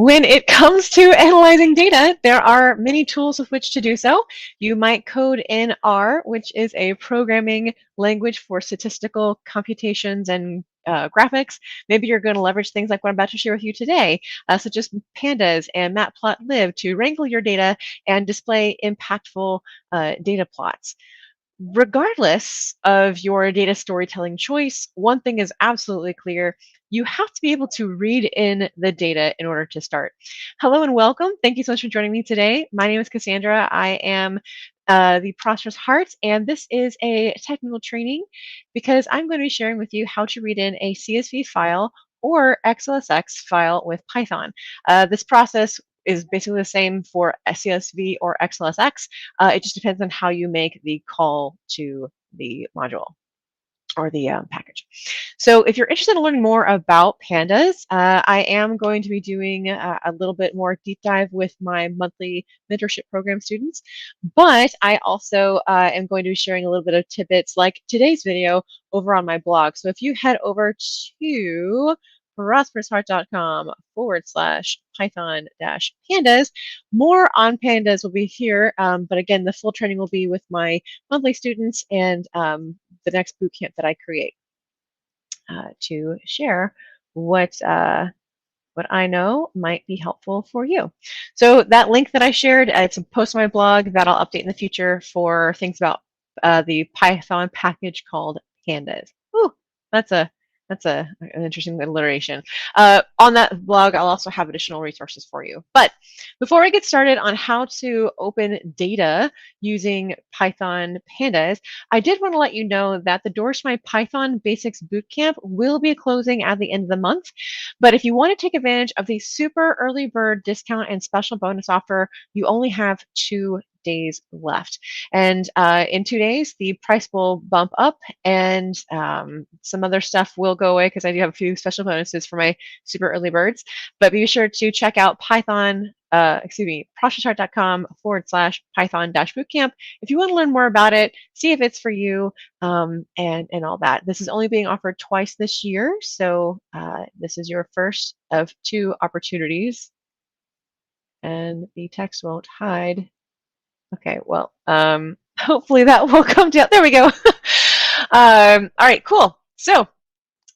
When it comes to analyzing data, there are many tools with which to do so. You might code in R, which is a programming language for statistical computations and graphics. Maybe you're going to leverage things like what I'm about to share with you today, such as Pandas and Matplotlib to wrangle your data and display impactful data plots. Regardless of your data storytelling choice, one thing is absolutely clear. You have to be able to read in the data in order to start. Hello and welcome. Thank you so much for joining me today. My name is Cassandra. I am the Prosperous Heart, and this is a technical training because I'm going to be sharing with you how to read in a CSV file or XLSX file with Python. This process is basically the same for CSV or XLSX. It just depends on how you make the call to the module or the package. So if you're interested in learning more about Pandas, I am going to be doing a little bit more deep dive with my monthly mentorship program students, but I also am going to be sharing a little bit of tidbits like today's video over on my blog. So if you head over to prosperousheart.com/python-pandas. More on pandas will be here, but again, the full training will be with my monthly students and the next bootcamp that I create to share what I know might be helpful for you. So that link that I shared, it's a post on my blog that I'll update in the future for things about the Python package called Pandas. Ooh, that's an interesting alliteration. On that blog, I'll also have additional resources for you. But before I get started on how to open data using Python Pandas, I did want to let you know that the doors to my Python Basics Bootcamp will be closing at the end of the month. But if you want to take advantage of the super early bird discount and special bonus offer, you only have 2 days left. And in 2 days, the price will bump up and some other stuff will go away because I do have a few special bonuses for my super early birds. But be sure to check out prosperousheart.com/Python-bootcamp if you want to learn more about it, see if it's for you, and all that. This is only being offered twice this year, so this is your first of 2 opportunities. And the text won't hide. Okay, well, hopefully that will come down. There we go. All right, cool. So,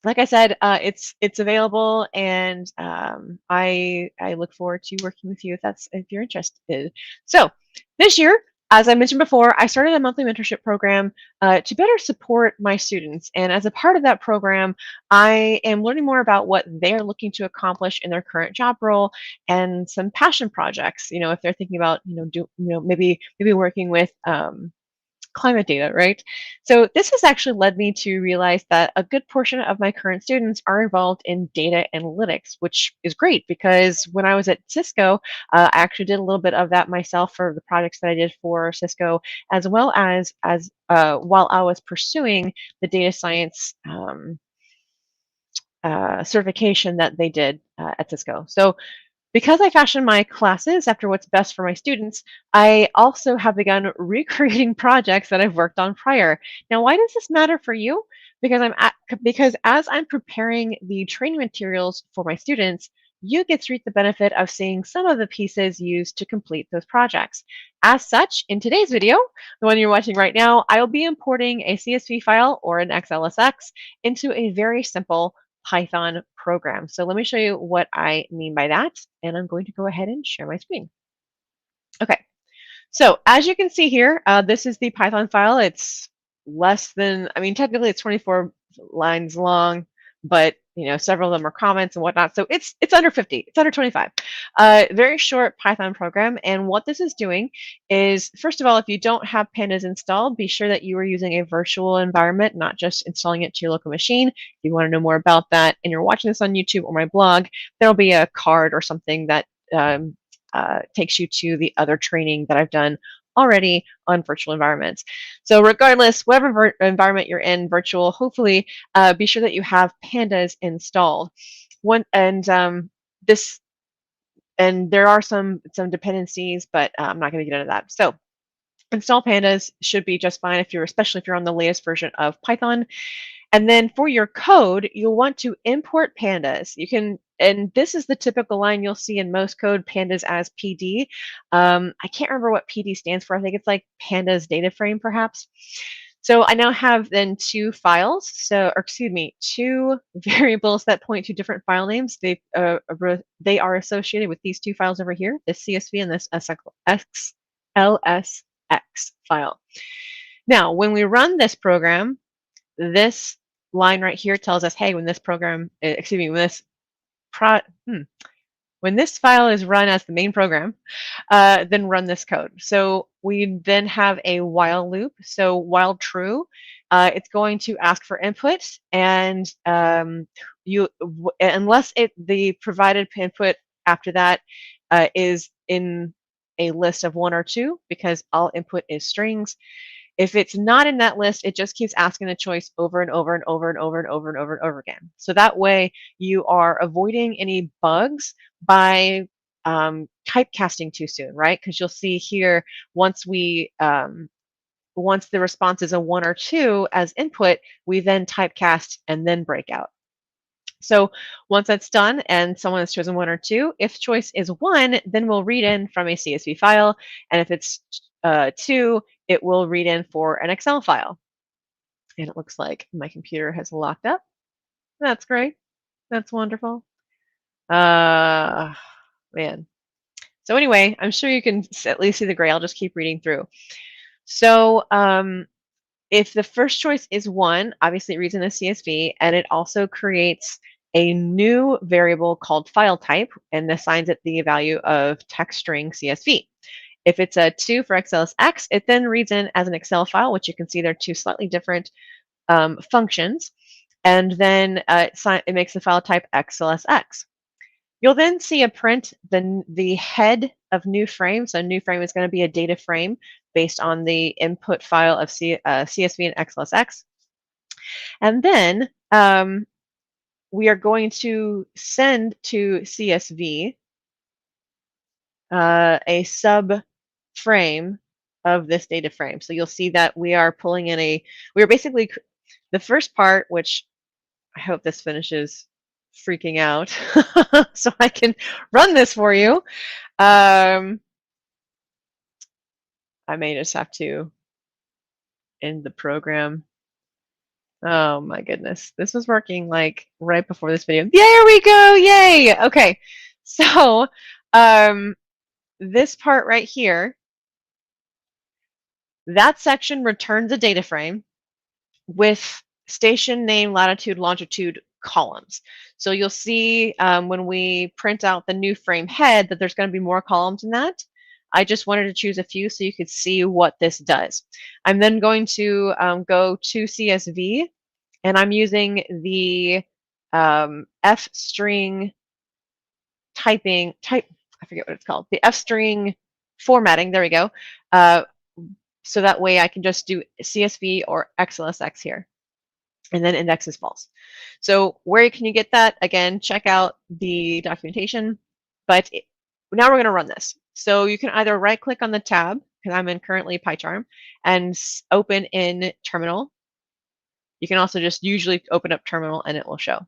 like I said, it's available, and I look forward to working with you if you're interested. So, this year, as I mentioned before, I started a monthly mentorship program to better support my students. And as a part of that program, I am learning more about what they're looking to accomplish in their current job role and some passion projects. You know, if they're thinking about, maybe working with climate data, right? So this has actually led me to realize that a good portion of my current students are involved in data analytics, which is great because when I was at Cisco, I actually did a little bit of that myself for the projects that I did for Cisco, as well as while I was pursuing the data science certification that they did at Cisco. So because I fashion my classes after what's best for my students, I also have begun recreating projects that I've worked on prior. Now, why does this matter for you? Because as I'm preparing the training materials for my students, you get to reap the benefit of seeing some of the pieces used to complete those projects. As such, in today's video, the one you're watching right now, I will be importing a CSV file or an XLSX into a very simple Python program. So let me show you what I mean by that. And I'm going to go ahead and share my screen. Okay, so as you can see here, this is the Python file. It's less than, I mean, technically it's 24 lines long, but several of them are comments and whatnot. So it's under 50, it's under 25. Very short Python program. And what this is doing is, first of all, if you don't have Pandas installed, be sure that you are using a virtual environment, not just installing it to your local machine. If you want to know more about that and you're watching this on YouTube or my blog, there'll be a card or something that takes you to the other training that I've done already on virtual environments. So regardless, whatever environment you're in, virtual, hopefully be sure that you have Pandas installed. And there are some dependencies, but I'm not going to get into that. So install Pandas should be just fine especially if you're on the latest version of Python. And then for your code, you'll want to import pandas. You can, and this is the typical line you'll see in most code, pandas as PD. I can't remember what PD stands for. I think it's like pandas data frame, perhaps. So I now have then two files, or excuse me, two variables that point to different file names. They are associated with these two files over here, this CSV and this XLSX file. Now, when we run this program, this line right here tells us, hey, when this program, excuse me, when this file is run as the main program, then run this code. So we then have a while loop. So while true, it's going to ask for input, and unless the provided input after that is in a list of 1 or 2, because all input is strings. If it's not in that list, it just keeps asking the choice over and over and over and over and over and over and over again. So that way you are avoiding any bugs by typecasting too soon, right? Because you'll see here, once the response is a 1 or 2 as input, we then typecast and then break out. So once that's done and someone has chosen 1 or 2, if choice is 1, then we'll read in from a CSV file. And if it's 2, it will read in for an Excel file. And it looks like my computer has locked up. That's great. That's wonderful. Man. So anyway, I'm sure you can at least see the gray. I'll just keep reading through. So if the first choice is 1, obviously it reads in a CSV, and it also creates a new variable called file type and assigns it the value of text string CSV. If it's a 2 for XLSX, it then reads in as an Excel file, which you can see they're two slightly different functions, and then it makes the file type XLSX. You'll then see a print the head of new frame. So new frame is going to be a data frame based on the input file of CSV and XLSX. And then we are going to send to CSV a sub frame of this data frame. So you'll see that we are pulling in we are basically, the first part, which I hope this finishes freaking out so I can run this for you. I may just have to end the program. Oh my goodness. This was working like right before this video. There we go. Yay. Okay. So this part right here, that section returns a data frame with station name, latitude, longitude columns. So you'll see when we print out the new frame head that there's going to be more columns in that. I just wanted to choose a few so you could see what this does. I'm then going to go to CSV, and I'm using the F-string I forget what it's called, the F-string formatting, there we go. So that way I can just do CSV or XLSX here, and then index is false. So where can you get that? Again, check out the documentation, but now we're going to run this. So you can either right click on the tab, because I'm in currently PyCharm, and open in terminal. You can also just usually open up terminal and it will show.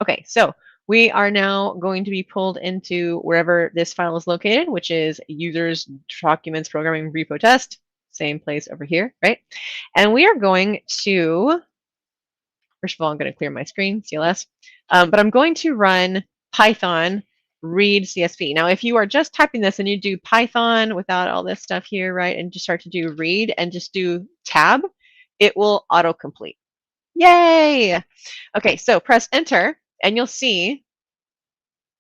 Okay, so we are now going to be pulled into wherever this file is located, which is users documents programming repo test, same place over here, right? And we are going to, first of all, I'm going to clear my screen, CLS, but I'm going to run Python Read Csv. Now, if you are just typing this and you do Python without all this stuff here, right, and just start to do read and just do tab, it will autocomplete. Yay! Okay, so press enter, and you'll see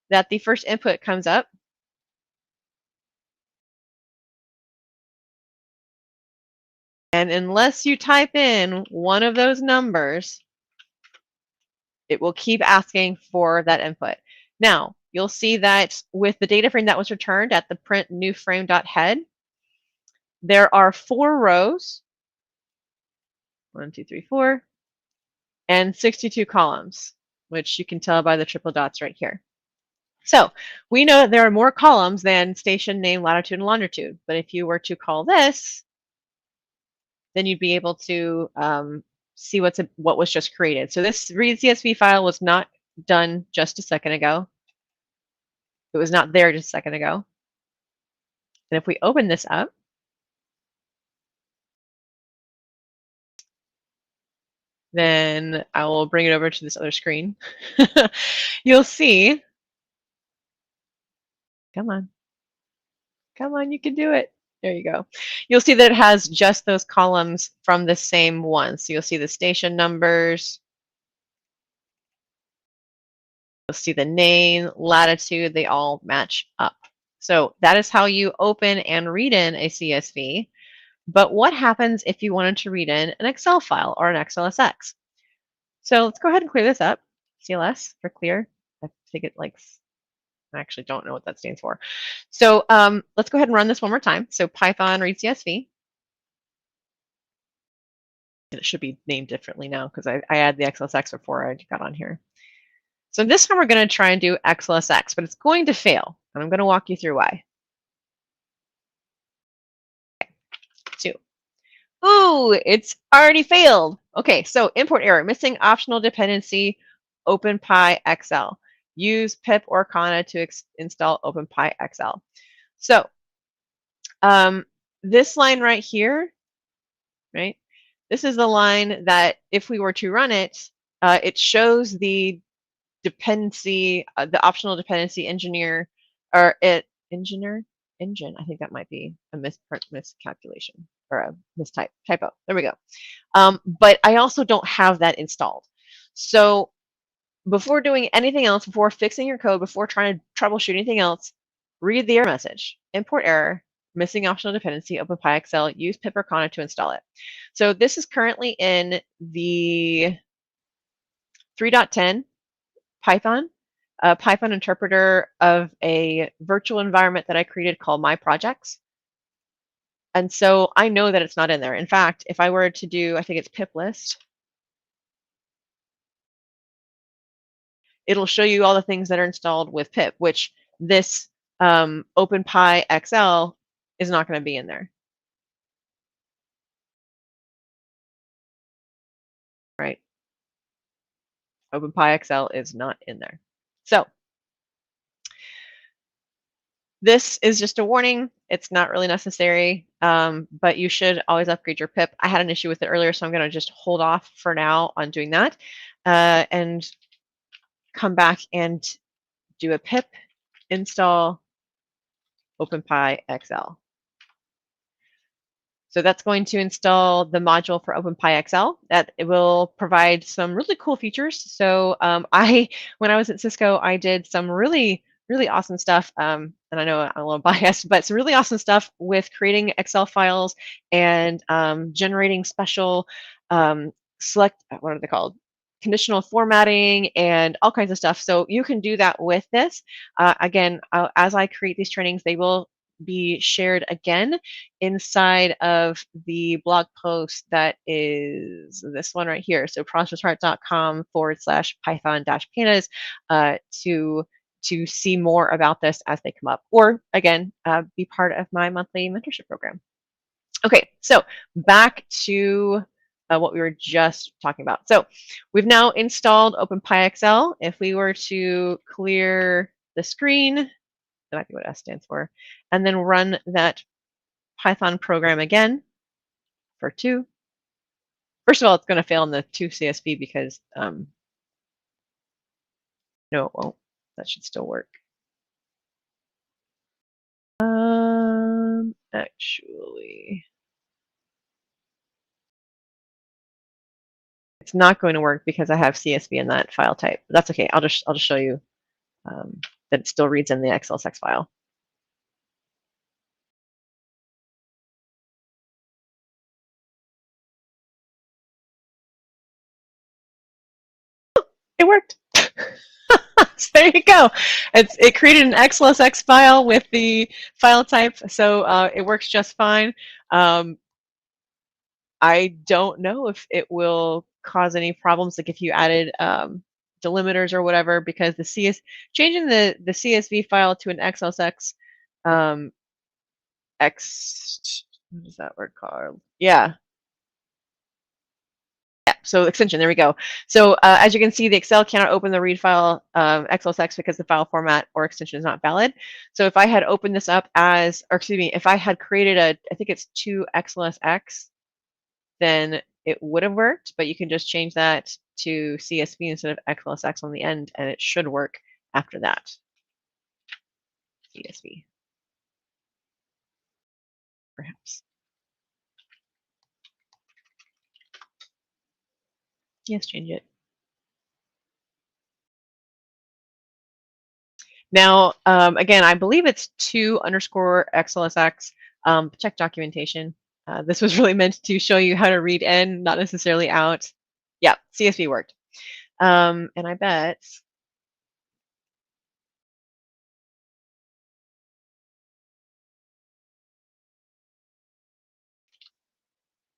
that the first input comes up. And unless you type in one of those numbers, it will keep asking for that input. Now, you'll see that with the data frame that was returned at the print new frame.head, there are 4 rows, 1, 2, 3, 4, and 62 columns, which you can tell by the triple dots right here. So we know that there are more columns than station name, latitude, and longitude. But if you were to call this, then you'd be able to see what was just created. So this read CSV file was not done just a second ago. It was not there just a second ago. And if we open this up, then I will bring it over to this other screen. You'll see, come on, you can do it. There you go. You'll see that it has just those columns from the same one. So you'll see the station numbers. You'll see the name, latitude, they all match up. So that is how you open and read in a CSV. But what happens if you wanted to read in an Excel file or an XLSX? So let's go ahead and clear this up. CLS for clear. I think it likes, I actually don't know what that stands for. So let's go ahead and run this one more time. So Python Read Csv. It should be named differently now because I added the XLSX before I got on here. So this time we're going to try and do XLSX, but it's going to fail. And I'm going to walk you through why. Okay. 2. Ooh, it's already failed. Okay, so import error, missing optional dependency, OpenPyXL. Use pip or Kana to install OpenPyXL. So this line right here, right? This is the line that if we were to run it, it shows the dependency, the optional dependency engineer, or engine. I think that might be a miscalculation or a typo. There we go. But I also don't have that installed. So before doing anything else, before fixing your code, before trying to troubleshoot anything else, read the error message. Import error, missing optional dependency, OpenPyXL, use pip or Kana to install it. So this is currently in the 3.10 Python, a Python interpreter of a virtual environment that I created called My Projects. And so I know that it's not in there. In fact, if I were to do, I think it's pip list, it'll show you all the things that are installed with pip, which this OpenPyXL is not going to be in there. Right? OpenPyXL is not in there. So this is just a warning. It's not really necessary, but you should always upgrade your pip. I had an issue with it earlier, so I'm going to just hold off for now on doing that and come back and do a pip install OpenPyXL. So that's going to install the module for OpenPyXL. That it will provide some really cool features. So when I was at Cisco, I did some really awesome stuff. And I know I'm a little biased, but some really awesome stuff with creating Excel files and generating special what are they called? Conditional formatting and all kinds of stuff. So you can do that with this. Again, as I create these trainings, they will be shared again inside of the blog post that is this one right here. So prosperousheart.com/python-pandas to see more about this as they come up, or again, be part of my monthly mentorship program. Okay, so back to what we were just talking about. So we've now installed OpenPyXL. If we were to clear the screen, that might be what S stands for, and then run that Python program again for 2. First of all, it's going to fail in the 2 CSV because, no, it won't. That should still work. Actually, it's not going to work because I have CSV in that file type. But that's okay. I'll just show you that it still reads in the XLSX file. It worked. So there you go. It created an XLSX file with the file type, so it works just fine. I don't know if it will cause any problems, like if you added delimiters or whatever, because changing the CSV file to an XLSX what is that word called? Yeah. so extension, there we go. So as you can see, the Excel cannot open the read file XLSX because the file format or extension is not valid. So if I had opened this up as, or excuse me, if I had created I think it's 2XLSX, then it would have worked, but you can just change that to CSV instead of XLSX on the end, and it should work after that. CSV, perhaps. Yes, change it. Now, again, I believe it's 2_XLSX. Check documentation. This was really meant to show you how to read in, not necessarily out. Yeah, CSV worked. And I bet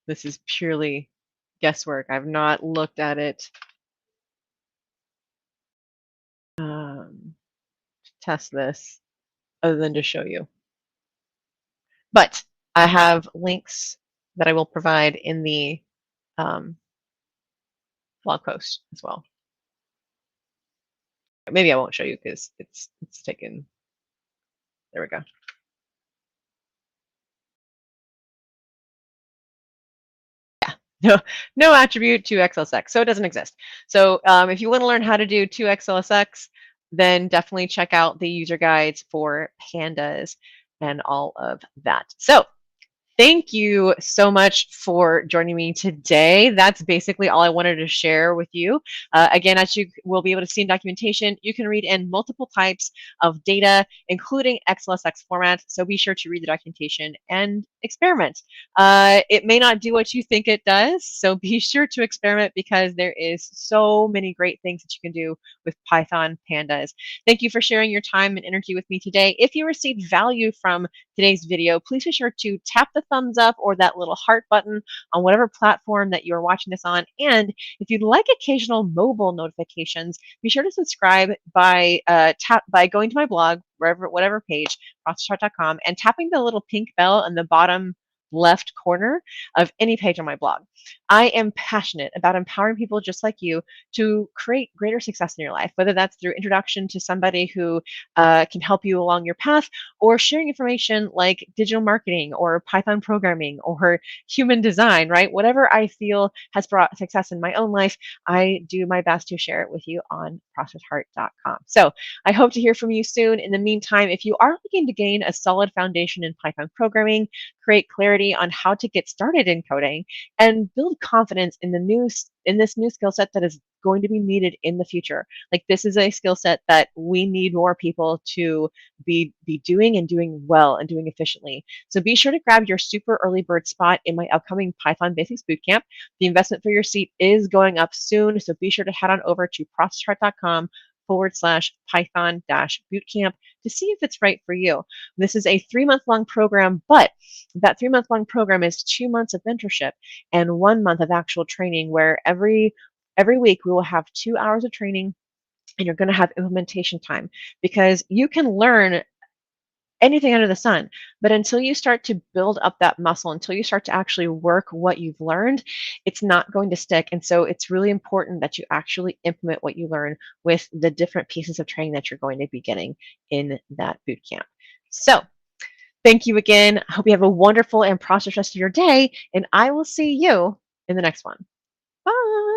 this is purely guesswork. I've not looked at it. Test this other than to show you. But I have links that I will provide in the blog post as well. Maybe I won't show you because it's taken. There we go. Yeah, no attribute 2XLSX, so it doesn't exist. So if you want to learn how to do 2XLSX, then definitely check out the user guides for Pandas and all of that. So thank you so much for joining me today. That's basically all I wanted to share with you. Again, as you will be able to see in documentation, you can read in multiple types of data, including XLSX format. So be sure to read the documentation and experiment. It may not do what you think it does, so be sure to experiment because there is so many great things that you can do with Python Pandas. Thank you for sharing your time and energy with me today. If you received value from today's video, please be sure to tap the thumbs up or that little heart button on whatever platform that you're watching this on. And if you'd like occasional mobile notifications, be sure to subscribe by going to my blog, whatever page, processchart.com, and tapping the little pink bell in the bottom left corner of any page on my blog. I am passionate about empowering people just like you to create greater success in your life, whether that's through introduction to somebody who can help you along your path, or sharing information like digital marketing or Python programming or human design, right? Whatever I feel has brought success in my own life, I do my best to share it with you on processheart.com. So I hope to hear from you soon. In the meantime, if you are looking to gain a solid foundation in Python programming, create clarity on how to get started in coding, and build confidence in this new skill set that is going to be needed in the future. Like, this is a skill set that we need more people to be doing and doing well and doing efficiently. So be sure to grab your super early bird spot in my upcoming Python Basics Bootcamp. The investment for your seat is going up soon, so be sure to head on over to processchart.com/Python-bootcamp to see if it's right for you. This is a 3-month-long program, but that 3-month-long program is 2 months of mentorship and 1 month of actual training, where every week we will have 2 hours of training, and you're going to have implementation time, because you can learn anything under the sun, but until you start to build up that muscle, until you start to actually work what you've learned, it's not going to stick. And so it's really important that you actually implement what you learn with the different pieces of training that you're going to be getting in that boot camp. So thank you again. I hope you have a wonderful and prosperous rest of your day, and I will see you in the next one. Bye.